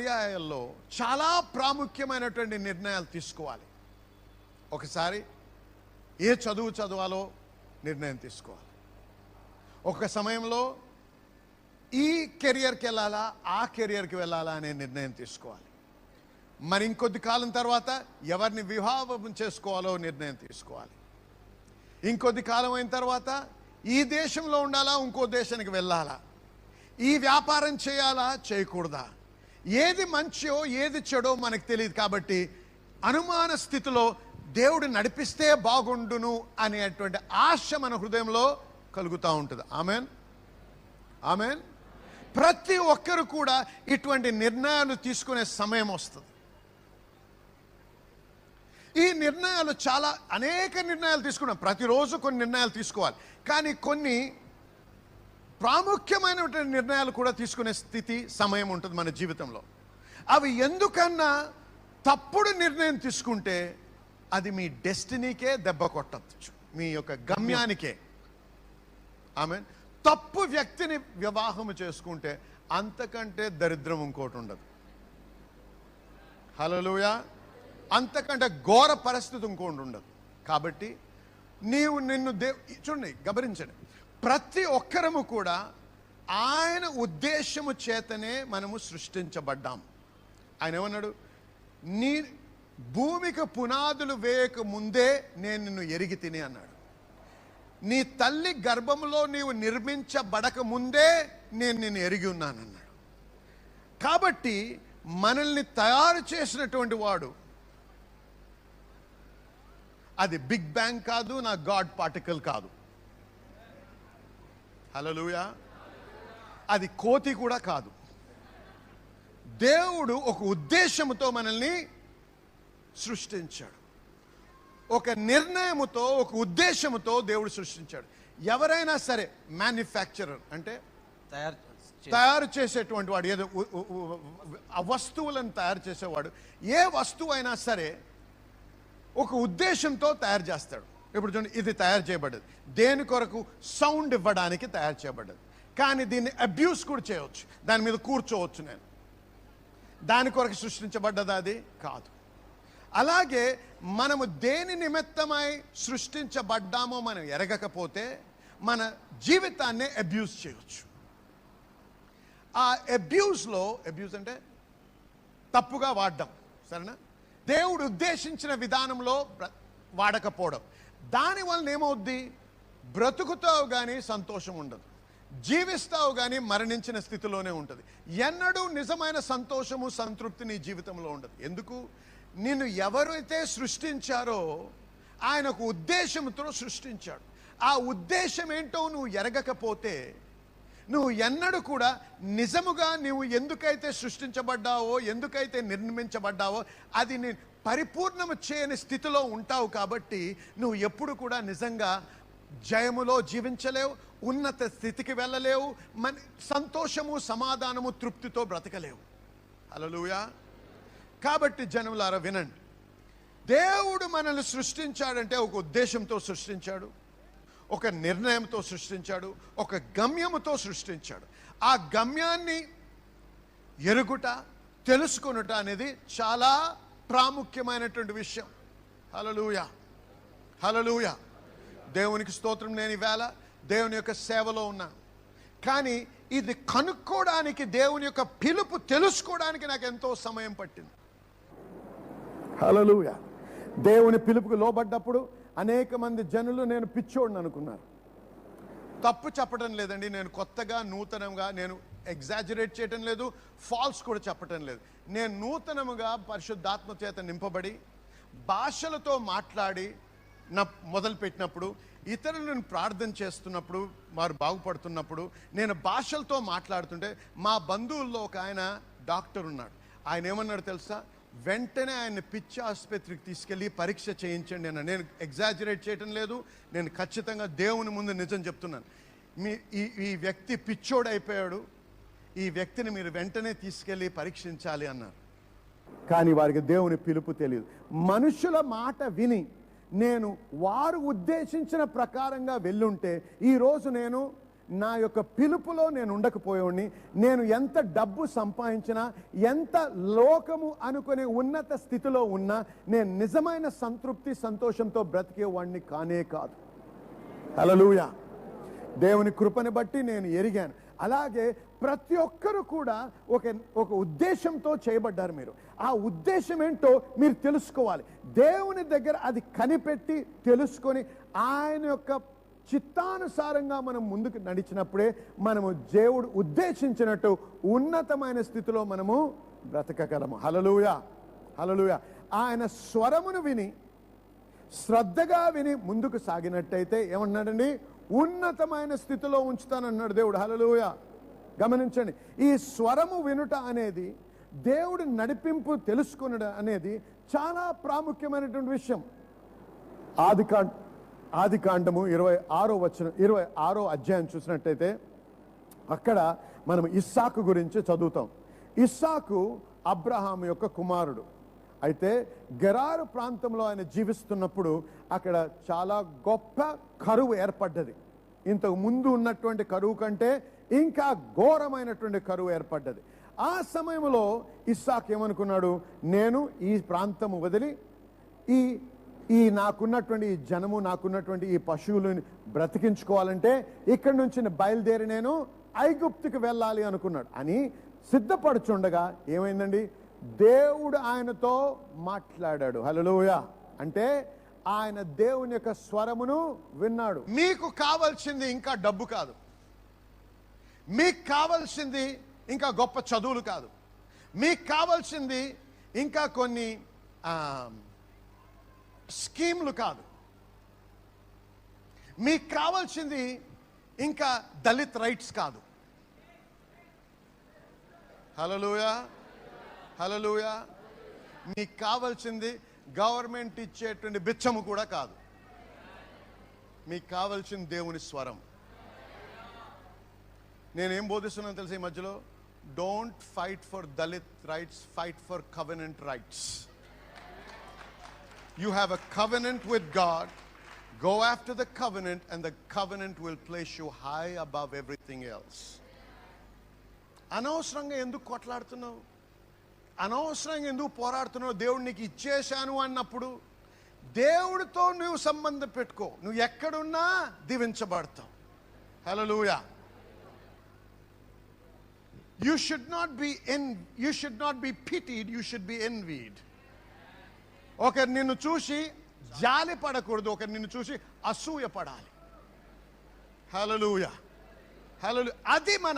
పర్యాయాల్లో చాలా ప్రాముఖ్యమైనటువంటి నిర్ణయాలు తీసుకోవాలి. ఒకసారి ఏ చదువు చదవాలో నిర్ణయం తీసుకోవాలి. ఒక సమయంలో ఈ కెరియర్కి వెళ్ళాలా, ఆ కెరియర్కి వెళ్ళాలా అనే నిర్ణయం తీసుకోవాలి. మరి ఇంకొద్ది కాలం తర్వాత ఎవరిని వివాహం చేసుకోవాలో నిర్ణయం తీసుకోవాలి. ఇంకొద్ది కాలం అయిన తర్వాత ఈ దేశంలో ఉండాలా, ఇంకో దేశానికి వెళ్ళాలా, ఈ వ్యాపారం చేయాలా, చేయకూడదా, ఏది మంచో ఏది చెడో మనకు తెలియదు. కాబట్టి అనుమాన స్థితిలో దేవుడు నడిపిస్తే బాగుండును అనేటువంటి ఆశ మన హృదయంలో కలుగుతూ ఉంటుంది. Amen, amen. ప్రతి ఒక్కరు కూడా ఇటువంటి నిర్ణయాలు తీసుకునే సమయం వస్తుంది. ఈ నిర్ణయాలు చాలా అనేక నిర్ణయాలు తీసుకున్నాం. ప్రతిరోజు కొన్ని నిర్ణయాలు తీసుకోవాలి. కానీ కొన్ని ప్రాముఖ్యమైనటువంటి నిర్ణయాలు కూడా తీసుకునే స్థితి సమయం ఉంటుంది మన జీవితంలో. అవి ఎందుకన్నా తప్పుడు నిర్ణయం తీసుకుంటే అది మీ డెస్టినీకే దెబ్బ కొట్టచ్చు, మీ యొక్క గమ్యానికే. ఆమెన్. తప్పు వ్యక్తిని వివాహం చేసుకుంటే అంతకంటే దరిద్రం ఇంకోటి ఉండదు. హల్లెలూయా. అంతకంటే ఘోర పరిస్థితి ఇంకోటి ఉండదు. కాబట్టి నిన్ను చూడండి, గమనించండి, ప్రతి ఒక్కరము కూడా ఆయన ఉద్దేశము చేతనే మనము సృష్టించబడ్డాం. ఆయన ఏమన్నాడు? నీ భూమికి పునాదులు వేయక ముందే నేను నిన్ను ఎరిగి తిని అన్నాడు. నీ తల్లి గర్భంలో నీవు నిర్మించబడక ముందే నేను నిన్ను ఎరిగి ఉన్నానన్నాడు. కాబట్టి మనల్ని తయారు చేసినటువంటి వాడు అది బిగ్ బ్యాంగ్ కాదు, నా గాడ్ పార్టికల్ కాదు. హల్లెలూయా. అది కోతి కూడా కాదు. దేవుడు ఒక ఉద్దేశముతో మనల్ని సృష్టించాడు. ఒక నిర్ణయముతో, ఒక ఉద్దేశముతో దేవుడు సృష్టించాడు. ఎవరైనా సరే మ్యానుఫ్యాక్చరర్ అంటే తయారు చేసేటువంటి వాడు, ఏదో వస్తువులను తయారు చేసేవాడు, ఏ వస్తువు అయినా సరే ఒక ఉద్దేశంతో తయారు చేస్తాడు. ఇప్పుడు చూడండి, ఇది తయారు చేయబడ్డది దేని కొరకు? సౌండ్ ఇవ్వడానికి తయారు చేయబడ్డది. కానీ దీన్ని అబ్యూస్ కూడా చేయవచ్చు, దాని మీద కూర్చోవచ్చు. నేను దాని కొరకు సృష్టించబడ్డది అది కాదు. అలాగే మనము దేని నిమిత్తమై సృష్టించబడ్డామో మనం ఎరగకపోతే మన జీవితాన్ని అబ్యూస్ చేయవచ్చు. ఆ అబ్యూస్ అంటే తప్పుగా వాడడం, సరేనా? దేవుడు ఉద్దేశించిన విధానంలో వాడకపోవడం. దానివల్ల ఏమవుద్ది? బ్రతుకుతావు కానీ సంతోషం ఉండదు, జీవిస్తావు కానీ మరణించిన స్థితిలోనే ఉంటుంది. ఎన్నడూ నిజమైన సంతోషము, సంతృప్తి నీ జీవితంలో ఉండదు. ఎందుకు? నిన్ను ఎవరైతే సృష్టించారో ఆయన ఒక ఉద్దేశంతో సృష్టించాడు. ఆ ఉద్దేశం ఏంటో నువ్వు ఎరగకపోతే నువ్వు ఎన్నడూ కూడా నిజముగా నువ్వు ఎందుకైతే సృష్టించబడ్డావో, ఎందుకైతే నిర్మించబడ్డావో అది నీ పరిపూర్ణము చేయని స్థితిలో ఉంటావు. కాబట్టి నువ్వు ఎప్పుడు కూడా నిజంగా జయములో జీవించలేవు, ఉన్నత స్థితికి వెళ్ళలేవు, సంతోషము, సమాధానము, తృప్తితో బ్రతకలేవు. హల్లెలూయా. కాబట్టి జనములారా వినండి, దేవుడు మనల్ని సృష్టించాడంటే ఒక ఉద్దేశంతో సృష్టించాడు, ఒక నిర్ణయంతో సృష్టించాడు, ఒక గమ్యముతో సృష్టించాడు. ఆ గమ్యాన్ని ఎరుగుట, తెలుసుకొనుట అనేది చాలా ప్రాముఖ్యమైనటువంటి విషయం. హల్లెలూయా, హల్లెలూయా. దేవునికి స్తోత్రం. నేను ఈవేళ దేవుని యొక్క సేవలో ఉన్నాను. కానీ ఇది కనుక్కోవడానికి, దేవుని యొక్క పిలుపు తెలుసుకోవడానికి నాకు ఎంతో సమయం పట్టింది. హల్లెలూయా. దేవుని పిలుపుకు లోబడ్డప్పుడు అనేక మంది జనులు నేను పిచ్చోడిని అనుకున్నారు. తప్పు చెప్పడం లేదండి, నేను కొత్తగా నూతనంగా నేను ఎగ్జాజరేట్ చేయటం లేదు, ఫాల్స్ కూడా చెప్పటం లేదు. నేను నూతనముగా పరిశుద్ధాత్మ చేత నింపబడి భాషలతో మాట్లాడి మొదలుపెట్టినప్పుడు, ఇతరులను ప్రార్థన చేస్తున్నప్పుడు, వారు బాగుపడుతున్నప్పుడు నేను భాషలతో మాట్లాడుతుంటే మా బంధువుల్లో ఒక ఆయన డాక్టర్ ఉన్నాడు. ఆయన ఏమన్నాడు తెలుసా? వెంటనే ఆయన్ని పిచ్చి ఆసుపత్రికి తీసుకెళ్ళి పరీక్ష చేయించండి అన్న. నేను ఎగ్జాజరేట్ చేయటం లేదు, నేను ఖచ్చితంగా దేవుని ముందు నిజం చెప్తున్నాను. ఈ వ్యక్తి పిచ్చోడైపోయాడు, ఈ వ్యక్తిని మీరు వెంటనే తీసుకెళ్ళి పరీక్షించాలి అన్నారు. కానీ వారికి దేవుని పిలుపు తెలియదు. మనుషుల మాట విని నేను వారు ఉద్దేశించిన ప్రకారంగా వెళ్ళుంటే ఈరోజు నేను నా యొక్క పిలుపులో నేను ఉండకపోయేవాడిని, నేను ఎంత డబ్బు సంపాదించినా, ఎంత లోకము అనుకునే ఉన్నత స్థితిలో ఉన్నా, నేను నిజమైన సంతృప్తి సంతోషంతో బ్రతికేవాడిని కానే కాదు. హల్లెలూయా. దేవుని కృపని బట్టి నేను ఎరిగాను. అలాగే ప్రతి ఒక్కరు కూడా ఒక ఉద్దేశంతో చేయబడ్డారు. మీరు ఆ ఉద్దేశం ఏంటో మీరు తెలుసుకోవాలి. దేవుని దగ్గర అది కనిపెట్టి తెలుసుకొని ఆయన యొక్క చిత్తానుసారంగా మనం ముందుకు నడిచినప్పుడే మనము దేవుడు ఉద్దేశించినట్టు ఉన్నతమైన స్థితిలో మనము బ్రతకగలము. హల్లెలూయా, హల్లెలూయా. ఆయన స్వరమును విని శ్రద్ధగా విని ముందుకు సాగినట్టయితే ఏమన్నాడండి? ఉన్నతమైన స్థితిలో ఉంచుతానన్నాడు దేవుడు. హల్లెలూయా. గమనించండి, ఈ స్వరము వినుట అనేది, దేవుడు నడిపింపు తెలుసుకునడం అనేది చాలా ప్రాముఖ్యమైనటువంటి విషయం. ఆదికాండము 26వ అధ్యాయం చూసినట్టయితే అక్కడ మనం ఇస్సాకు గురించి చదువుతాం. ఇస్సాకు అబ్రహాము యొక్క కుమారుడు. అయితే గెరారు ప్రాంతంలో ఆయన జీవిస్తున్నప్పుడు అక్కడ చాలా గొప్ప కరువు ఏర్పడ్డది. ఇంతకు ముందు ఉన్నటువంటి కరువు కంటే ఇంకా ఘోరమైనటువంటి కరువు ఏర్పడ్డది. ఆ సమయంలో ఇస్సాకు ఏమనుకున్నాడు? నేను ఈ ప్రాంతము వదిలి ఈ నాకున్నటువంటి ఈ జనము, నాకున్నటువంటి ఈ పశువులను బ్రతికించుకోవాలంటే ఇక్కడి నుంచి బయలుదేరి నేను ఐగుప్తుకి వెళ్ళాలి అనుకున్నాడు. అని సిద్ధపడుచుండగా ఏమైందండి? దేవుడు ఆయనతో మాట్లాడాడు. హల్లెలూయా. అంటే ఆయన దేవుని యొక్క స్వరమును విన్నాడు. మీకు కావాల్సింది ఇంకా డబ్బు కాదు, మీకు కావాల్సింది ఇంకా గొప్ప చదువులు కాదు, మీకు కావాల్సింది ఇంకా కొన్ని స్కీమ్లు కాదు, మీకు కావాల్సింది ఇంకా దళిత్ రైట్స్ కాదు. హల్లెలూయా, హల్లెలూయా. మీకు కావాల్సింది గవర్నమెంట్ ఇచ్చేటువంటి బిచ్చము కూడా కాదు. మీకు కావాల్సింది దేవుని స్వరం. నేనేం బోధిస్తున్నాను తెలుసా ఈ మధ్యలో? Don't fight for Dalit rights, fight for covenant rights. You have a covenant with God. Go after the covenant and the covenant will place you high above everything else. అనవసరంగా ఎందుకు కొట్లాడుతున్నావు? అనవసరంగా ఎందుకు పోరాడుతున్నావు? దేవుడు నీకు ఇచ్చేశాను అన్నప్పుడు దేవుడితో నువ్వు సంబంధం పెట్టుకో. నువ్వు ఎక్కడున్నా దీవించబడతావు. హల్లెలూయా. You should not be pitied, you should be envied. ఒకరు నిన్ను చూసి జాలి పడకూడదు, ఒకరు నిన్ను చూసి అసూయ పడాలి. హల్లెలూయా, హల్లెలూయా. అది మన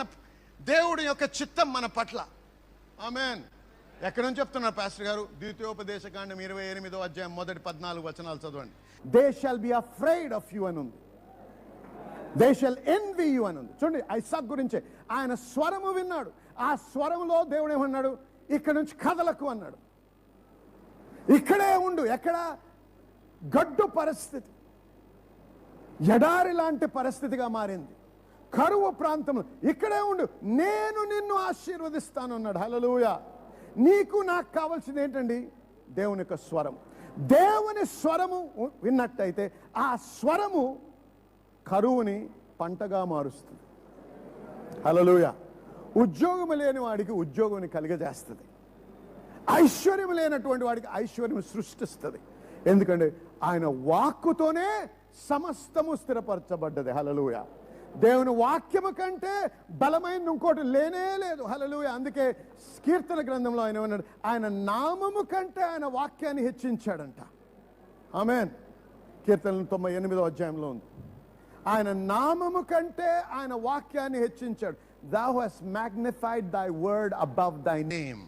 దేవుడి యొక్క చిత్తం మన పట్ల. ఆమేన్. ఎక్కడి నుంచి చెప్తున్నారు పాస్టర్ గారు? ద్వితీయోపదేశకాండం 28వ అధ్యాయం మొదటి 14 వచనాలు చదవండి. They shall be afraid of you అని ఉంది. దే షల్ ఎన్వీ యు అని ఉంది. చూడండి, ఐసాక్ గురించి ఆయన స్వరము విన్నాడు. ఆ స్వరంలో దేవుడు ఏమన్నాడు? ఇక్కడ నుంచి కదలకు అన్నాడు. ఇక్కడే ఉండు. ఎక్కడ? గడ్డు పరిస్థితి, ఎడారి లాంటి పరిస్థితిగా మారింది, కరువు ప్రాంతంలో. ఇక్కడే ఉండు, నేను నిన్ను ఆశీర్వదిస్తాను అన్నాడు. హల్లెలూయా. నీకు నాకు కావాల్సింది ఏంటండి? దేవుని యొక్క స్వరం. దేవుని స్వరము విన్నట్టయితే ఆ స్వరము కరువుని పంటగా మారుస్తుంది. హల్లెలూయా. ఉద్యోగం లేని వాడికి ఉద్యోగం కలిగజేస్తుంది. ఐశ్వర్యం లేనటువంటి వాడికి ఐశ్వర్యం సృష్టిస్తుంది. ఎందుకంటే ఆయన వాక్కుతోనే సమస్తము స్థిరపరచబడ్డది. హల్లెలూయా. దేవుని వాక్యము కంటే బలమైన ఇంకోటి లేనే లేదు. హల్లెలూయా. అందుకే కీర్తన గ్రంథంలో ఆయన ఏమన్నాడు? ఆయన నామము కంటే ఆయన వాక్యాన్ని హెచ్చించాడంట. ఆమేన్. కీర్తన 98వ అధ్యాయంలో ఉంది. ఆయన నామము కంటే ఆయన వాక్యాన్ని హెచ్చించాడు. Thou hast magnified thy word above thy name.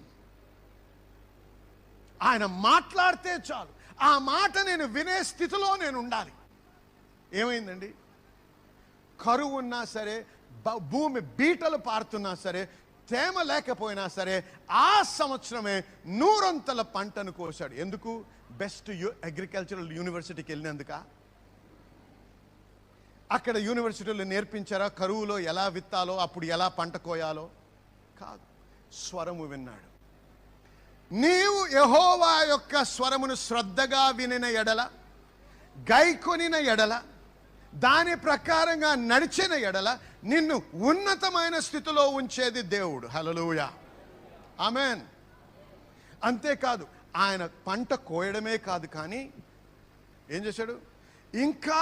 ఆయన మాట్లాడితే చాలు, ఆ మాట నేను వినే స్థితిలో నేను ఉండాలి. ఏమైందండి? కరువు ఉన్నా సరే, భూమి బీటలు పారుతున్నా సరే, తేమ లేకపోయినా సరే, ఆ సంవత్సరమే 100 పంటను కోశాడు. ఎందుకు? బెస్ట్ అగ్రికల్చరల్ యూనివర్సిటీకి వెళ్ళినందుక? అక్కడ యూనివర్సిటీలో నేర్పించారా కరువులో ఎలా విత్తాలో, అప్పుడు ఎలా పంట కోయాలో? కాదు. స్వరము విన్నాడు. నీవు యెహోవా యొక్క స్వరమును శ్రద్ధగా వినిన ఎడల, గైకొనిన ఎడల, దాని ప్రకారంగా నడిచిన ఎడల నిన్ను ఉన్నతమైన స్థితిలో ఉంచేది దేవుడు. హల్లెలూయా, ఆమేన్. అంతేకాదు ఆయన పంట కోయడమే కాదు, కానీ ఏం చేశాడు, ఇంకా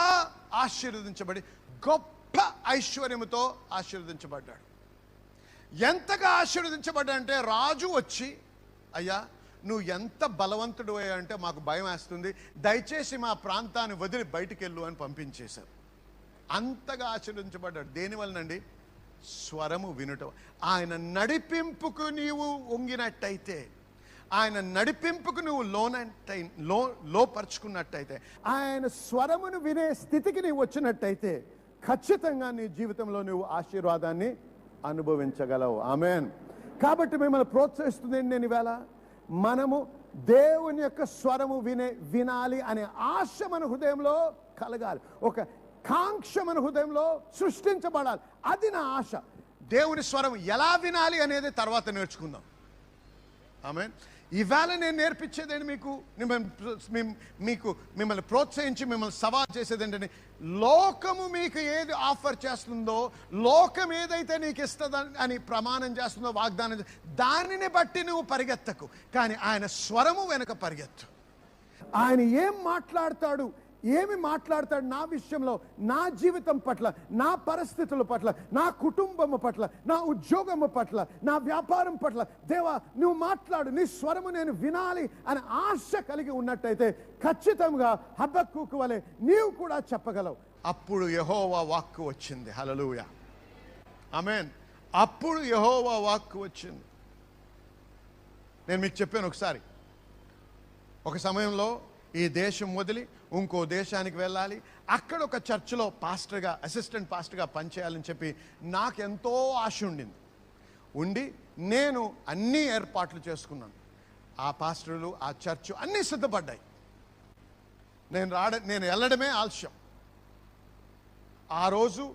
ఆశీర్వదించబడి గొప్ప ఐశ్వర్యముతో ఆశీర్వదించబడ్డాడు. ఎంతగా ఆశీర్వదించబడ్డా అంటే రాజు వచ్చి, అయ్యా నువ్వు ఎంత బలవంతుడు అంటే మాకు భయం వేస్తుంది, దయచేసి మా ప్రాంతాన్ని వదిలి బయటికి వెళ్ళు అని పంపించేశారు. అంతగా ఆశీర్వదించబడ్డాడు. దేనివల్లనండి? స్వరము వినుట. ఆయన నడిపింపుకు నీవు వంగినట్టయితే, ఆయన నడిపింపుకు నువ్వు లోపరుచుకున్నట్టయితే, ఆయన స్వరమును వినే స్థితికి నీవు వచ్చినట్టయితే ఖచ్చితంగా నీ జీవితంలో నువ్వు ఆశీర్వాదాన్ని అనుభవించగలవు. ఆమేన్. కాబట్టి మిమ్మల్ని ప్రోత్సహిస్తుంది నేను ఈవేళ, మనము దేవుని యొక్క స్వరము వినాలి అనే ఆశ మన హృదయంలో కలగాలి. ఒక కాంక్ష మన హృదయంలో సృష్టించబడాలి. అది నా ఆశ. దేవుని స్వరం ఎలా వినాలి అనేది తర్వాత నేర్చుకుందాం. ఆమేన్. ఇవాళ నేను నేర్పించేదండి మిమ్మల్ని ప్రోత్సహించి మిమ్మల్ని సవాల్ చేసేది ఏంటంటే, లోకము మీకు ఏది ఆఫర్ చేస్తుందో, లోకం ఏదైతే నీకు ఇస్తుందని అని ప్రమాణం చేస్తుందో, వాగ్దానం, దానిని బట్టి నువ్వు పరిగెత్తకు, కానీ ఆయన స్వరము వెనుక పరిగెత్తు. ఆయన ఏం మాట్లాడతాడు, ఏమి మాట్లాడతాడు నా విషయంలో, నా జీవితం పట్ల, నా పరిస్థితుల పట్ల, నా కుటుంబము పట్ల, నా ఉద్యోగము పట్ల, నా వ్యాపారం పట్ల, దేవా నువ్వు మాట్లాడు, నీ స్వరము నేను వినాలి అని ఆశ కలిగి ఉన్నట్టయితే ఖచ్చితంగా హబక్కూకు వలె నీవు కూడా చెప్పగలవు. అప్పుడు యెహోవా వాక్కు వచ్చింది. హల్లెలూయా, ఆమేన్. అప్పుడు యెహోవా వాక్కు వచ్చింది. నేను మీకు చెప్పాను ఒకసారి, ఒక సమయంలో ఈ దేశం వదిలి ఇంకో దేశానికి వెళ్ళాలి, అక్కడ ఒక చర్చిలో పాస్టర్గా, అసిస్టెంట్ పాస్టర్గా పనిచేయాలని చెప్పి నాకెంతో ఆశ ఉండి నేను అన్ని ఏర్పాట్లు చేసుకున్నాను. ఆ పాస్టర్లు, ఆ చర్చ్ అన్నీ సిద్ధపడ్డాయి. నేను వెళ్ళడమే ఆలస్యం. ఆ రోజు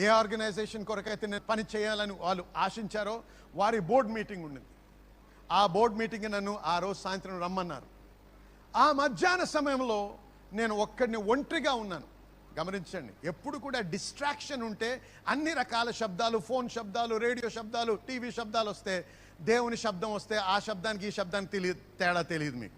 ఏ ఆర్గనైజేషన్ కొరకైతే నేను పని చేయాలని వాళ్ళు ఆశించారో వారి బోర్డు మీటింగ్ ఉండింది. ఆ బోర్డు మీటింగ్కి నన్ను ఆ రోజు సాయంత్రం రమ్మన్నారు. ఆ మధ్యాహ్న సమయంలో నేను ఒంటరిగా ఉన్నాను. గమనించండి, ఎప్పుడు కూడా డిస్ట్రాక్షన్ ఉంటే అన్ని రకాల శబ్దాలు, ఫోన్ శబ్దాలు, రేడియో శబ్దాలు, టీవీ శబ్దాలు వస్తే, దేవుని శబ్దం వస్తే ఆ శబ్దానికి ఈ శబ్దానికి తేడా తెలియదు మీకు.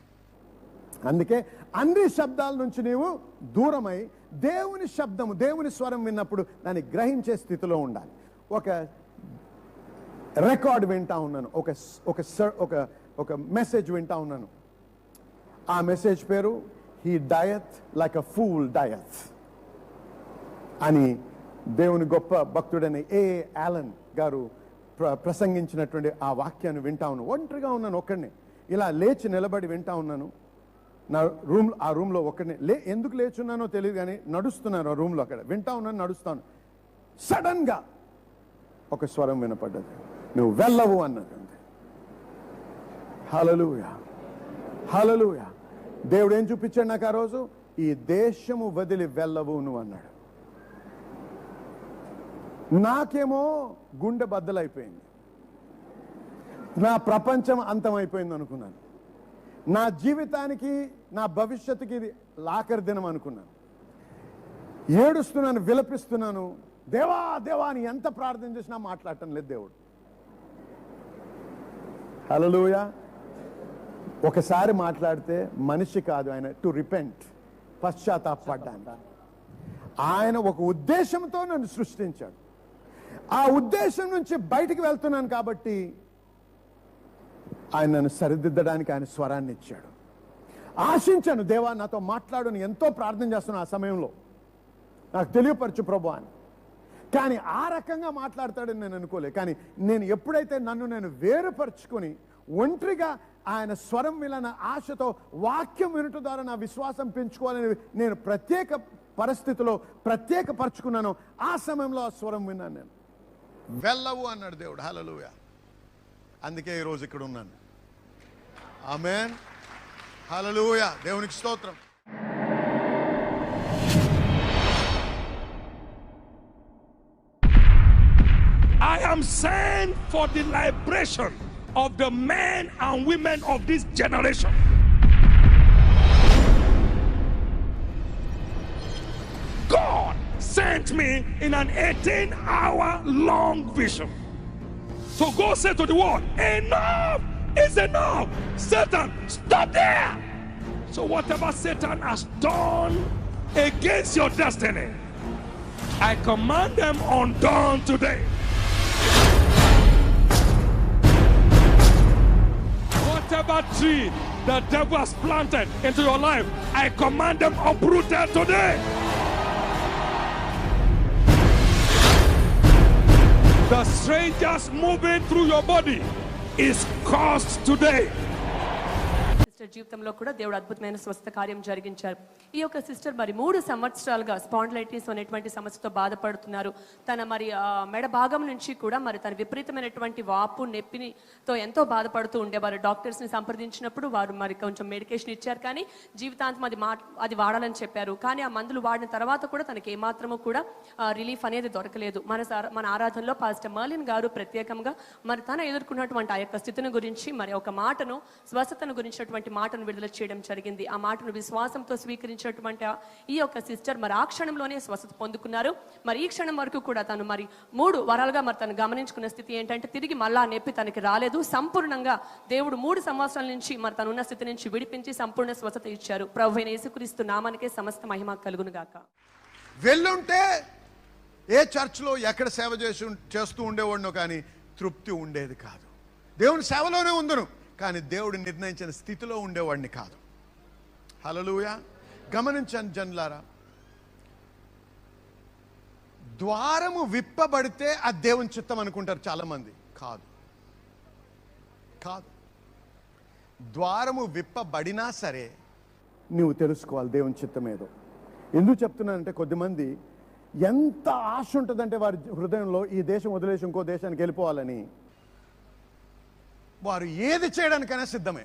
అందుకే అన్ని శబ్దాల నుంచి నీవు దూరమై దేవుని శబ్దము, దేవుని స్వరం విన్నప్పుడు దాన్ని గ్రహించే స్థితిలో ఉండాలి. ఒక రికార్డ్ వింటా ఉన్నాను, ఒక మెసేజ్ వింటా ఉన్నాను. ఆ మెసేజ్ పేరు హీ డయత్ లైక్ అ ఫూల్ డయత్ అని దేవుని గొప్ప భక్తుడని ఏ ఆలన్ గారు ప్రసంగించినటువంటి ఆ వాక్యాన్ని వింటా ఉన్నాను. ఒంటరిగా ఉన్నాను, ఒక్కడిని ఇలా లేచి నిలబడి వింటా ఉన్నాను. నా ఆ రూమ్లో ఒక్కడిని ఎందుకు లేచున్నానో తెలియదు, కానీ నడుస్తున్నాను ఆ రూమ్లో, అక్కడ వింటా ఉన్నాను, నడుస్తాను. సడన్గా ఒక స్వరం వినపడ్డది, నువ్వు వెళ్ళవు అన్నది. హల్లెలూయా, హల్లెలూయా. దేవుడు ఏం చూపించాడు నాకు ఆ రోజు? ఈ దేశము వదిలి వెళ్ళవు నువ్వు అన్నాడు. నాకేమో గుండె బద్దలైపోయింది. నా ప్రపంచం అంతమైపోయింది అనుకున్నాను. నా జీవితానికి, నా భవిష్యత్తుకి ఇది ఆఖరి దినం అనుకున్నాను. ఏడుస్తున్నాను, విలపిస్తున్నాను. దేవా దేవా అని ఎంత ప్రార్థన చేసినా మాట్లాడటం లేదు దేవుడు. హల్లెలూయా. ఒకసారి మాట్లాడితే మనిషి కాదు ఆయన, టు రిపెంట్, పశ్చాత్తాపపడ్డానికి. ఆయన ఒక ఉద్దేశంతో నన్ను సృష్టించాడు. ఆ ఉద్దేశం నుంచి బయటికి వెళ్తున్నాను కాబట్టి ఆయన నన్ను సరిదిద్దడానికి ఆయన స్వరాన్ని ఇచ్చాడు. ఆశించాను, దేవా నాతో మాట్లాడు, ఎంతో ప్రార్థన చేస్తున్నాను ఆ సమయంలో, నాకు తెలియపరచు ప్రభు అని. కానీ ఆ రకంగా మాట్లాడతాడని నేను అనుకోలే. కానీ నేను ఎప్పుడైతే నన్ను నేను వేరుపరుచుకొని ఒంటరిగా ఆయన స్వరం విన ఆశతో వాక్యం వినటం ద్వారా నా విశ్వాసం పెంచుకోవాలని నేను ప్రత్యేక పరిస్థితిలో ప్రత్యేకపరచుకున్నాను, ఆ సమయంలో ఆ స్వరం విన్నాను. నేను వెళ్ళవు అన్నాడు దేవుడు. హల్లెలూయా. అందుకే ఈరోజు ఇక్కడ ఉన్నాను. ఆమేన్, హల్లెలూయా. దేవునికి స్తోత్రం. I am sent for the liberation of the men and women of this generation. God sent me in an 18-hour long vision. So go say to the world, enough is enough. Satan, stop there. So whatever Satan has done against your destiny, I command them undone today. Whatever tree the devil has planted into your life, I command them uprooted today. The strangers moving through your body is cursed today. Sister జీవితంలో కూడా దేవుడు అద్భుతమైన స్వస్థ కార్యం జరిగించారు. ఈ యొక్క sister మరి 3 సంవత్సరాలుగా spondylitis అనేటువంటి సమస్యతో బాధపడుతున్నారు. తన మరి మెడ భాగం నుంచి కూడా మరి తన విపరీతమైనటువంటి వాపు నొప్పితో ఎంతో బాధపడుతూ ఉండేవారు. డాక్టర్స్ని సంప్రదించినప్పుడు వారు మరి కొంచెం మెడికేషన్ ఇచ్చారు, కానీ జీవితాంతం అది వాడాలని చెప్పారు. కానీ ఆ మందులు వాడిన తర్వాత కూడా తనకి ఏమాత్రము కూడా రిలీఫ్ అనేది దొరకలేదు. మన ఆరాధనలో పాస్టర్ మర్లిన్ గారు ప్రత్యేకంగా మరి తన ఎదుర్కొన్నటువంటి ఆ యొక్క స్థితిని గురించి మరి ఒక మాటను, స్వస్థతను గురించినటువంటి మాటను విడుదల చేయడం జరిగింది. ఆ మాటను విశ్వాసంతో స్వీకరించినటువంటి ఈ యొక్క సిస్టర్ మరి ఆ క్షణంలోనే స్వస్థత పొందుకున్నారు. మరి ఈ క్షణం వరకు కూడా తను మరి 3 వారాలుగా మరి తను గమనించుకున్న స్థితి ఏంటంటే తిరిగి మళ్ళా నొప్పి తనకి రాలేదు. సంపూర్ణంగా దేవుడు 3 సంవత్సరాల నుంచి మరి తను ఉన్న స్థితి నుంచి విడిపించి సంపూర్ణ స్వస్థత ఇచ్చారు. ప్రభువైన యేసుక్రీస్తు నామానికే సమస్త మహిమ కలుగును గాక. వెళ్ళుంటే ఏ చర్చ్లో ఎక్కడ సేవ చేస్తూ ఉండేవాడినో కానీ తృప్తి ఉండేది కాదు. దేవుని సేవలోనే ఉందను, కానీ దేవుడు నిర్ణయించిన స్థితిలో ఉండేవాడిని కాదు. హల్లెలూయా. గమనించండి జనులారా, ద్వారము విప్పబడితే అది దేవుని చిత్తం అనుకుంటారు చాలామంది. కాదు, కాదు. ద్వారము విప్పబడినా సరే నువ్వు తెలుసుకోవాలి దేవుని చిత్తం ఏదో. ఎందుకు చెప్తున్నానంటే కొద్దిమంది ఎంత ఆశ ఉంటుందంటే వారి హృదయంలో ఈ దేశం వదిలేసి ఇంకో దేశానికి వెళ్ళిపోవాలని, వారు ఏది చేయడానికైనా సిద్ధమే.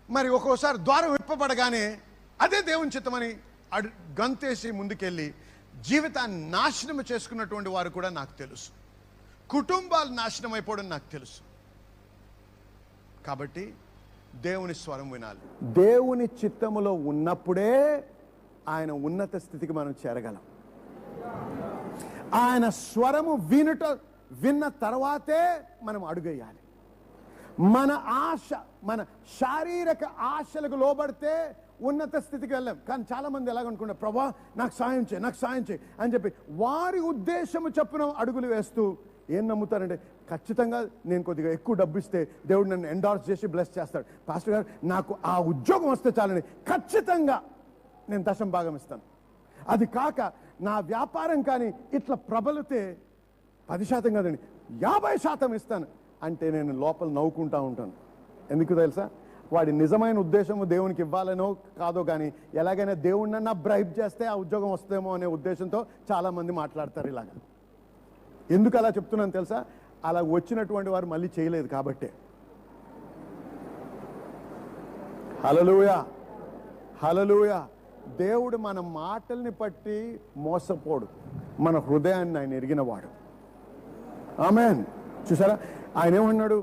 మరి ఒక్కోసారి ద్వారం విప్పబడగానే అదే దేవుని చిత్తమని గంతేసి ముందుకెళ్ళి జీవితాన్ని నాశనం చేసుకున్నటువంటి వారు కూడా నాకు తెలుసు. కుటుంబాలు నాశనం అయిపోవడం నాకు తెలుసు. కాబట్టి దేవుని స్వరం వినాలి. దేవుని చిత్తములో ఉన్నప్పుడే ఆయన ఉన్నత స్థితికి మనం చేరగలం. ఆయన స్వరము విన్న తర్వాతే మనం అడుగేయాలి. మన ఆశ, మన శారీరక ఆశలకు లోబడితే ఉన్నత స్థితికి వెళ్ళాం. కానీ చాలా మంది ఎలాగనుకుంటారు, ప్రభా నాకు సాయం చేయి, నాకు సాయం చేయి అని చెప్పి వారి ఉద్దేశము చొప్పున అడుగులు వేస్తూ ఏం నమ్ముతారంటే ఖచ్చితంగా నేను కొద్దిగా ఎక్కువ డబ్బు ఇస్తే దేవుడు నన్ను ఎండార్స్ చేసి బ్లెస్ చేస్తాడు. పాస్టర్ గారు నాకు ఆ ఉద్యోగం వస్తే చాలని ఖచ్చితంగా నేను దశం భాగం ఇస్తాను. అది కాక నా వ్యాపారం కానీ ఇట్లా ప్రబలితే 10% కాదండి 50% ఇస్తాను అంటే నేను లోపల నవ్వుకుంటా ఉంటాను. ఎందుకు తెలుసా? వాడి నిజమైన ఉద్దేశము దేవునికి ఇవ్వాలనో కాదో కానీ ఎలాగైనా దేవుడినన్నా బ్రైబ్ చేస్తే ఆ ఉద్యోగం వస్తుందేమో అనే ఉద్దేశంతో చాలామంది మాట్లాడతారు ఇలాగా. ఎందుకు అలా చెప్తున్నాను తెలుసా? అలా వచ్చినటువంటి వారు మళ్ళీ చేయలేదు కాబట్టే. హల్లెలూయా, హల్లెలూయా. దేవుడు మన మాటల్ని పట్టి మోసపోడు, మన హృదయాన్ని ఆయన ఎరిగినవాడు. ఆమేన్. చూసారా ఆయన ఏమన్నాడు?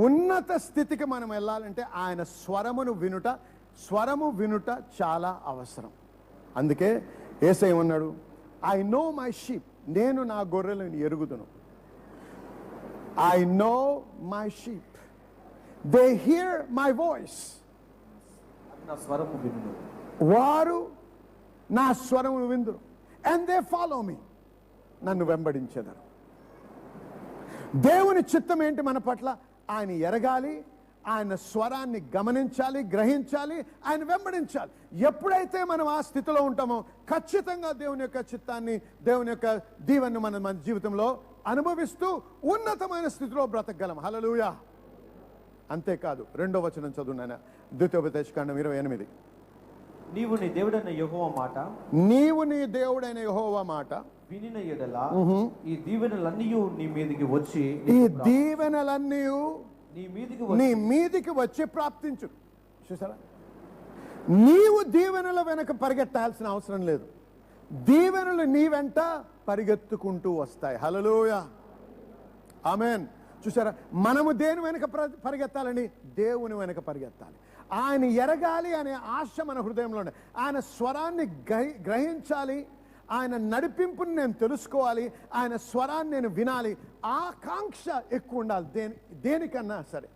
ఉన్నత స్థితికి మనం వెళ్ళాలంటే ఆయన స్వరము వినుట చాలా అవసరం. అందుకే యేసయ్య ఏమన్నాడు? ఐ నో మై షీప్, నేను నా గొర్రెలను ఎరుగుదును. I know my sheep, they here my voice. వారు నా స్వరము విందురు, అండ్ దే ఫాలో మీ, నన్ను వెంబడించెదరు. దేవుని చిత్తం ఏంటి మన పట్ల? ఆయన ఎరగాలి, ఆయన స్వరాన్ని గమనించాలి, గ్రహించాలి, ఆయన వెంబడించాలి. ఎప్పుడైతే మనం ఆ స్థితిలో ఉంటామో ఖచ్చితంగా దేవుని యొక్క చిత్తాన్ని, దేవుని యొక్క దీవెనను మన జీవితంలో అనుభవిస్తూ ఉన్నతమైన స్థితిలో బ్రతకగలం. హల్లెలూయా. అంతేకాదు 2వ వచనం చదువునాను, ద్వితీయోపదేశకాండం 28. నీవు నీ దేవుడైన యెహోవా మాట వినిన యెడల ఈ దీవెనలన్నీ నీ మీదికి వచ్చి ప్రాప్తించు. చూసారా? నీవు దీవెనల వెనక పరిగెత్తాల్సిన అవసరం లేదు. దీవెనలు నీ వెంట పరిగెత్తుకుంటూ వస్తాయి. హల్లెలూయా, ఆమేన్. చూసారా? మనము దేని వెనక పరిగెత్తాలని? దేవుని వెనక పరిగెత్తాలి. ఆయన ఎరగాలి అనే ఆశ మన హృదయంలో ఉంది. ఆయన స్వరాన్ని గ్రహించాలి, ఆయన నడిపింపుని నేను తెలుసుకోవాలి, ఆయన స్వరాన్ని నేను వినాలి. ఆకాంక్ష ఎక్కువ ఉండాలి. దేనికన్నా సరే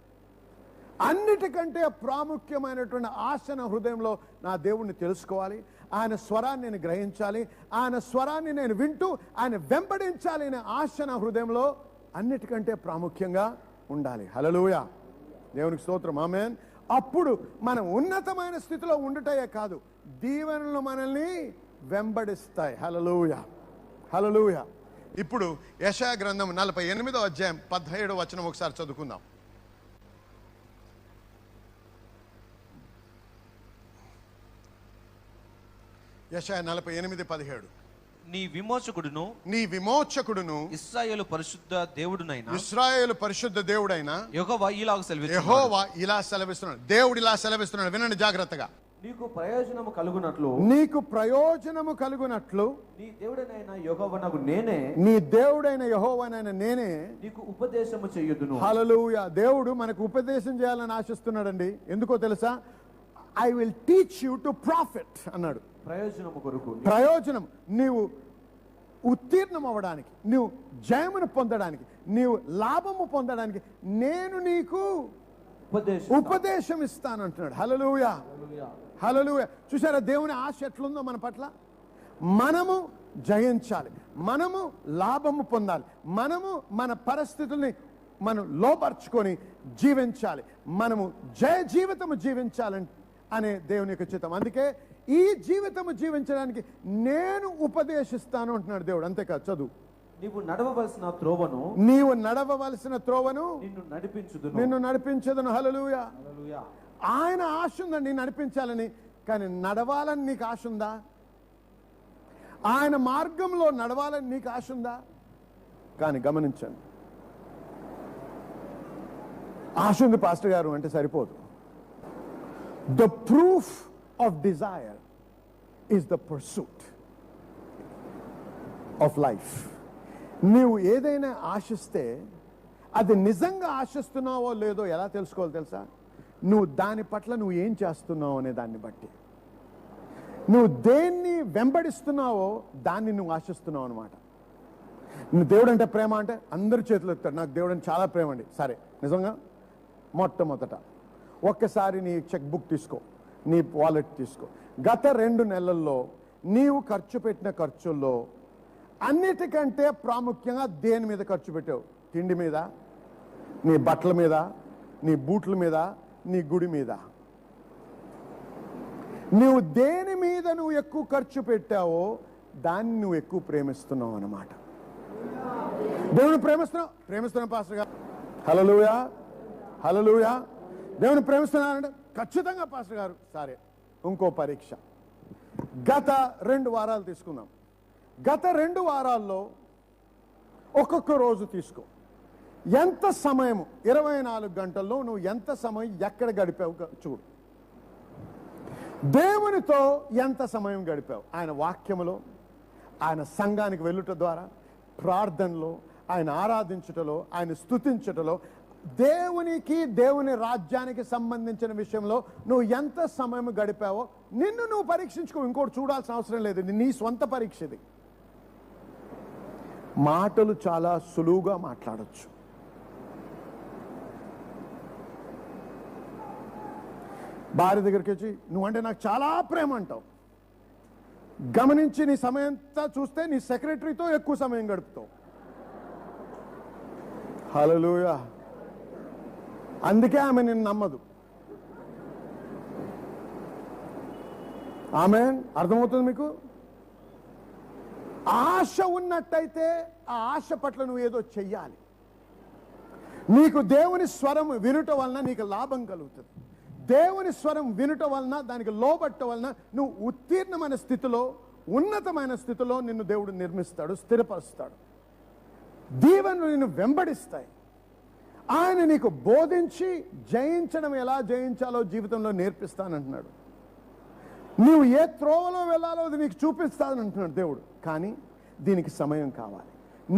అన్నిటికంటే ప్రాముఖ్యమైనటువంటి ఆశ నా హృదయంలో నా దేవుణ్ణి తెలుసుకోవాలి, ఆయన స్వరాన్ని నేను గ్రహించాలి, ఆయన స్వరాన్ని నేను వింటూ ఆయన వెంబడించాలి అనే ఆశ నా హృదయంలో అన్నిటికంటే ప్రాముఖ్యంగా ఉండాలి. హల్లెలూయా, దేవునికి స్తోత్రం, ఆమేన్. అప్పుడు మనం ఉన్నతమైన స్థితిలో ఉండుటయే కాదు, దీవెనలు మనల్ని వెంబడిస్తాయి. హల్లెలూయా, హల్లెలూయా. ఇప్పుడు యెషయా గ్రంథం 48వ అధ్యాయం 17వ వచనం ఒకసారి చదువుకుందాం. యెషయా 48:17. నీ విమోచకుడును ఇశ్రాయేలు పరిశుద్ధ దేవుడైన యెహోవా ఇలా సెలవిస్తున్నాడు. దేవుడు ఇలా సెలవిస్తున్నాడు, వినండి జాగ్రత్తగా. నీకు ప్రయోజనము కలుగునట్లు నీ దేవుడైన యెహోవానగు నేనే నీకు ఉపదేశము చేయుదును. హల్లెలూయా. దేవుడు మనకు ఉపదేశం చేయాలని ఆశిస్తున్నాడండి. ఎందుకో తెలుసా? I will teach you to profit అన్నాడు. ప్రయోజనం, నీవు ఉత్తీర్ణం అవ్వడానికి, నీవు జయమును పొందడానికి, నీవు లాభము పొందడానికి నేను నీకు ఉపదేశం ఇస్తాను అంటున్నాడు. హల్లెలూయా, హల్లెలూయా. చూసారా దేవుని ఆశ ఎట్లుందో మన పట్ల? మనము జయించాలి, మనము లాభము పొందాలి, మనము మన పరిస్థితుల్ని మనం లోపర్చుకొని జీవించాలి, మనము జయ జీవితము జీవించాలని అనే దేవుని యొక్క చిత్తం. అందుకే ఈ జీవితము జీవించడానికి నేను ఉపదేశిస్తాను అంటున్నాడు దేవుడు. అంతేకాదు, చదువు. నీవు నడవవలసిన త్రోవను నిన్ను నడిపించుదును. హల్లెలూయా. ఆయన ఆశ ఉందండి నడిపించాలని, కానీ నడవాలని నీకు ఆశ ఉందా? ఆయన మార్గంలో నడవాలని నీకు ఆశ ఉందా? కానీ గమనించండి, ఆశ ఉంది పాస్టర్ గారు అంటే సరిపోదు. The proof of desire is the pursuit of life. నీవు ఏదైనా ఆశిస్తే అది నిజంగా ఆశిస్తున్నావో లేదో ఎలా తెలుసుకోవాలి తెలుసా? నువ్వు దాని పట్ల నువ్వు ఏం చేస్తున్నావు అనే దాన్ని బట్టి. నువ్వు దేన్ని వెంబడిస్తున్నావో దాన్ని నువ్వు ఆశిస్తున్నావు అనమాట. నువ్వు దేవుడు అంటే ప్రేమ అంటే అందరు చేతులు ఎత్తాడు, నాకు దేవుడు అంటే చాలా ప్రేమ అండి. సరే, నిజంగా మొట్టమొదట ఒక్కసారి నీ చెక్ బుక్ తీసుకో, నీ వాలెట్ తీసుకో. గత 2 నెలల్లో నీవు ఖర్చు పెట్టిన ఖర్చుల్లో అన్నిటికంటే ప్రాముఖ్యంగా దేని మీద ఖర్చు పెట్టావు? తిండి మీద, నీ బట్టల మీద, నీ బూట్ల మీద, నీ గుడి మీద. నువ్వు దేని మీద నువ్వు ఎక్కువ ఖర్చు పెట్టావో దాన్ని నువ్వు ఎక్కువ ప్రేమిస్తున్నావు అన్నమాట. దేవుని ప్రేమిస్తున్నావు పాస్టర్ గారు. హల్లెలూయా, హల్లెలూయా. దేవుని ప్రేమిస్తున్నానంటే ఖచ్చితంగా పాస్టర్ గారు. సరే, ఇంకో పరీక్ష. గత 2 వారాలు తీసుకుందాం. గత 2 వారాల్లో ఒక్కొక్క రోజు తీసుకో. ఎంత సమయం, 24 గంటల్లో నువ్వు ఎంత సమయం ఎక్కడ గడిపావు చూడు. దేవునితో ఎంత సమయం గడిపావు? ఆయన వాక్యములో, ఆయన సంఘానికి వెళ్ళుట ద్వారా, ప్రార్థనలో, ఆయన ఆరాధించుటలో, ఆయన స్తుతించుటలో, దేవునికి దేవుని రాజ్యానికి సంబంధించిన విషయంలో నువ్వు ఎంత సమయం గడిపావో నిన్ను నువ్వు పరీక్షించుకో. ఇంకోటి చూడాల్సిన అవసరం లేదు, నీ స్వంత పరీక్ష ఇది. మాటలు చాలా సులువుగా మాట్లాడొచ్చు, భార్య దగ్గరికి వచ్చి నువ్వంటే నాకు చాలా ప్రేమ అంటావు. గమనించి నీ సమయంతా చూస్తే నీ సెక్రటరీతో ఎక్కువ సమయం గడుపుతావు. హల్లెలూయా. అందుకే ఆమె నిన్ను నమ్మదు. ఆమేన్. అర్థమవుతుంది మీకు? ఆశ ఉన్నట్టయితే ఆ ఆశ పట్ల నువ్వు ఏదో చెయ్యాలి. నీకు దేవుని స్వరం వినుట వలన నీకు లాభం కలుగుతుంది. దేవుని స్వరం వినుట వలన, దానికి లోబట్ట వలన నువ్వు ఉత్తీర్ణమైన స్థితిలో, ఉన్నతమైన స్థితిలో నిన్ను దేవుడు నిర్మిస్తాడు, స్థిరపరుస్తాడు. దీవెనలు నిన్ను వెంబడిస్తాయి. ఆయన నీకు బోధించి జయించడం ఎలా జయించాలో జీవితంలో నేర్పిస్తానంటున్నాడు. నీవు ఏ త్రోవలో వెళ్ళాలో అది నీకు చూపిస్తానంటున్నాడు దేవుడు. కానీ దీనికి సమయం కావాలి.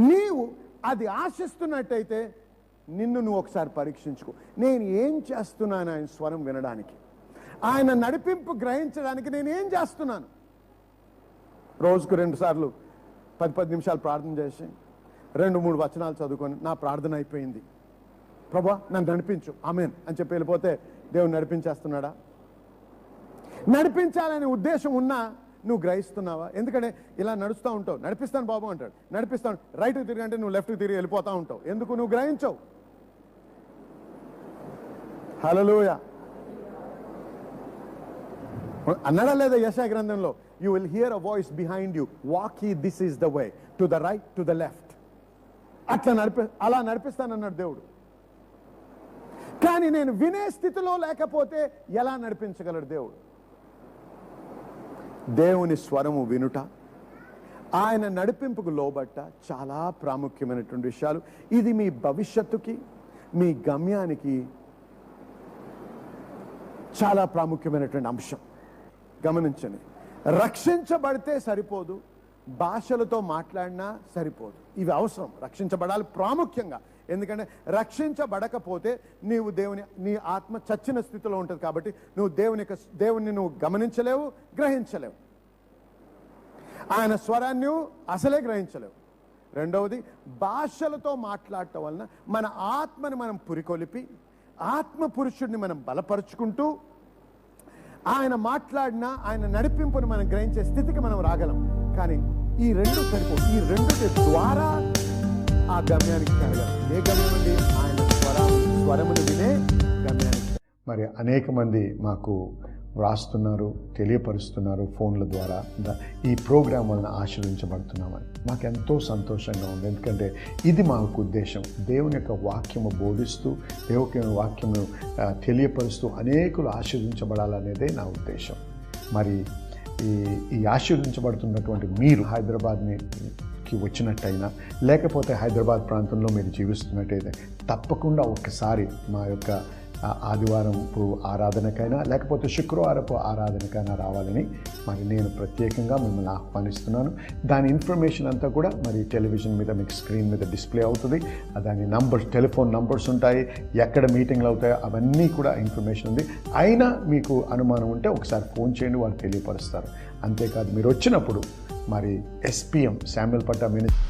నీవు అది ఆశిస్తున్నట్టయితే నిన్ను నువ్వు ఒకసారి పరీక్షించుకో. నేను ఏం చేస్తున్నాను ఆయన స్వరం వినడానికి? ఆయన నడిపింపు గ్రహించడానికి నేను ఏం చేస్తున్నాను? రోజుకు 2 సార్లు 10 నిమిషాలు ప్రార్థన చేసి 2-3 వచనాలు చదువుకొని నా ప్రార్థన అయిపోయింది, ప్రభా నన్ను నడిపించు ఆమేన్ అని చెప్పి వెళ్ళిపోతే దేవుడు నడిపించేస్తున్నాడా? నడిపించాలనే ఉద్దేశం ఉన్నా నువ్వు గ్రహిస్తున్నావా? ఎందుకంటే ఇలా నడుస్తూ ఉంటావు, నడిపిస్తాను బాబు అంటాడు, నడిపిస్తాను, రైట్కి తిరిగి నువ్వు లెఫ్ట్కి తిరిగి వెళ్ళిపోతూ ఉంటావు. ఎందుకు? నువ్వు గ్రహించవు. హల్లెలూయా అన్నాడా లేదా యెషయా గ్రంథంలో? You will here a voice behind you, walk he this is the way, to the right to the left. అలా నడిపిస్తానన్నాడు దేవుడు. కానీ నేను వినే స్థితిలో లేకపోతే ఎలా నడిపించగలడు దేవుడు? దేవుని స్వరము వినుట, ఆయన నడిపింపుకు లోబట్ట చాలా ప్రాముఖ్యమైనటువంటి విషయాలు. ఇది మీ భవిష్యత్తుకి, మీ గమ్యానికి చాలా ప్రాముఖ్యమైనటువంటి అంశం. గమనించండి, రక్షించబడితే సరిపోదు, భాషలతో మాట్లాడినా సరిపోదు. ఇవి అవసరం, రక్షించబడాలి ప్రాముఖ్యంగా. ఎందుకంటే రక్షించబడకపోతే నీవు నీ ఆత్మ చచ్చిన స్థితిలో ఉంటుంది. కాబట్టి నువ్వు దేవుని నువ్వు గమనించలేవు, గ్రహించలేవు. ఆయన స్వరాన్ని అసలే గ్రహించలేవు. రెండవది, భాషలతో మాట్లాడటం వలన మన ఆత్మని మనం పురికొలిపి ఆత్మ పురుషుడిని మనం బలపరుచుకుంటూ ఆయన మాట్లాడిన ఆయన నడిపింపుని మనం గ్రహించే స్థితికి మనం రాగలం. కానీ ఈ రెండు సరిపోదు. ఈ రెండుటి ద్వారా ఆ గమ్యానికి చేరగలం. ఏ గమ్యం అండి? ఆయన స్వరమును వినే గమ్యానికి. మరి అనేక మంది మాకు వ్రాస్తున్నారు, తెలియపరుస్తున్నారు ఫోన్ల ద్వారా, ఈ ప్రోగ్రాం వలన ఆశీర్వించబడుతున్నామని. మాకెంతో సంతోషంగా ఉంది. ఎందుకంటే ఇది మాకు ఉద్దేశం. దేవుని యొక్క వాక్యము బోధిస్తూ, దేవుని వాక్యము తెలియపరుస్తూ అనేకులు ఆశీర్వించబడాలనేదే నా ఉద్దేశం. మరి ఈ ఆశీర్వించబడుతున్నటువంటి మీరు హైదరాబాద్కి వచ్చినట్టయినా, లేకపోతే హైదరాబాద్ ప్రాంతంలో మీరు జీవిస్తున్నట్టయితే తప్పకుండా ఒక్కసారి మా యొక్క ఆదివారపు ఆరాధనకైనా లేకపోతే శుక్రవారపు ఆరాధనకైనా రావాలని మరి నేను ప్రత్యేకంగా మిమ్మల్ని ఆహ్వానిస్తున్నాను. దాని ఇన్ఫర్మేషన్ అంతా కూడా మరి టెలివిజన్ మీద మీకు స్క్రీన్ మీద డిస్ప్లే అవుతుంది. దాని టెలిఫోన్ నంబర్స్ ఉంటాయి, ఎక్కడ మీటింగ్లు అవుతాయో అవన్నీ కూడా ఇన్ఫర్మేషన్ ఉంది. అయినా మీకు అనుమానం ఉంటే ఒకసారి ఫోన్ చేయండి, వాళ్ళు తెలియపరుస్తారు. అంతేకాదు, మీరు వచ్చినప్పుడు మరి SPM శామ్యూల్ పట్టా మినిస్ట్రీ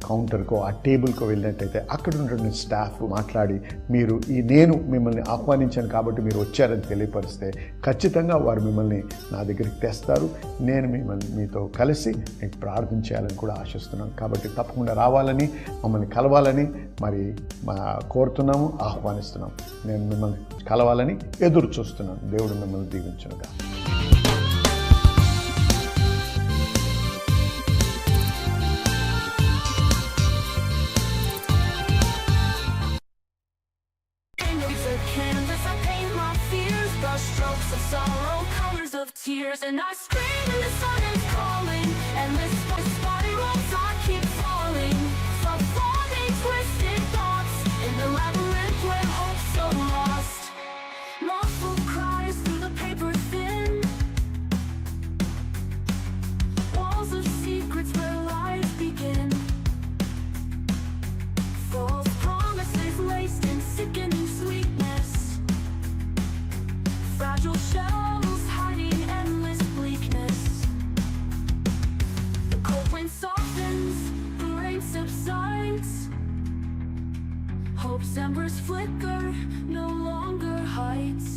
కౌంటర్కో ఆ టేబుల్కో వెళ్ళినట్టయితే అక్కడ ఉన్న స్టాఫ్ మాట్లాడి మీరు నేను మిమ్మల్ని ఆహ్వానించాను కాబట్టి మీరు వచ్చారని తెలియపరిస్తే ఖచ్చితంగా వారు మిమ్మల్ని నా దగ్గరికి తెస్తారు. నేను మీతో కలిసి మీకు ప్రార్థన చేయాలని కూడా ఆశిస్తున్నాను. కాబట్టి తప్పకుండా రావాలని, మమ్మల్ని కలవాలని మరి కోరుతున్నాము, ఆహ్వానిస్తున్నాము. నేను మిమ్మల్ని కలవాలని ఎదురు చూస్తున్నాను. దేవుడు మిమ్మల్ని దీవించునుగా. Tears and I scream and the sun is calling, endless spirals I keep falling, from falling twisted thoughts in the labyrinth where hope's so lost. Muffled cries through the paper thin, walls of secrets where lies begin, false promises laced in sickening sweetness, fragile shells hope's embers flicker, no longer heights.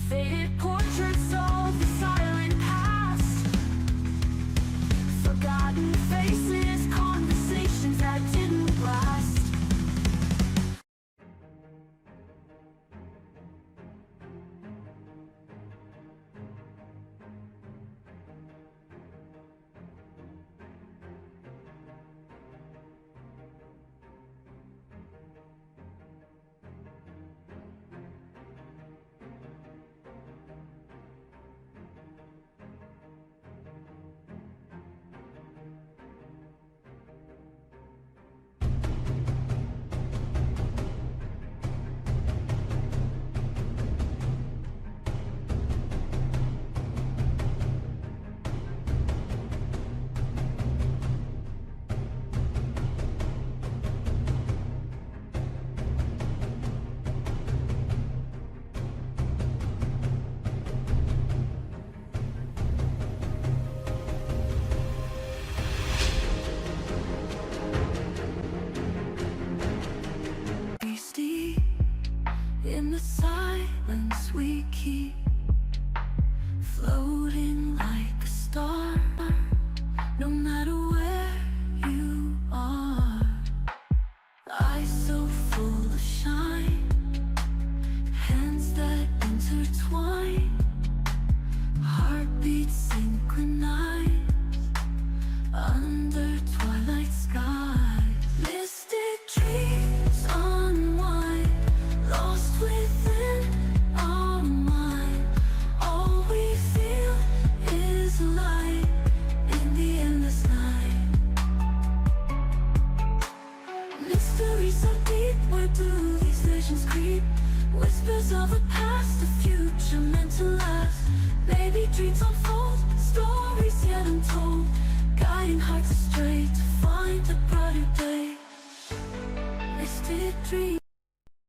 Faded portraits of the silent past, forgotten faces. questions creep. Whispers of a past, a future meant to last. Baby dreams unfold, stories yet untold, guiding hearts astray to find a brighter day. Misted dreams.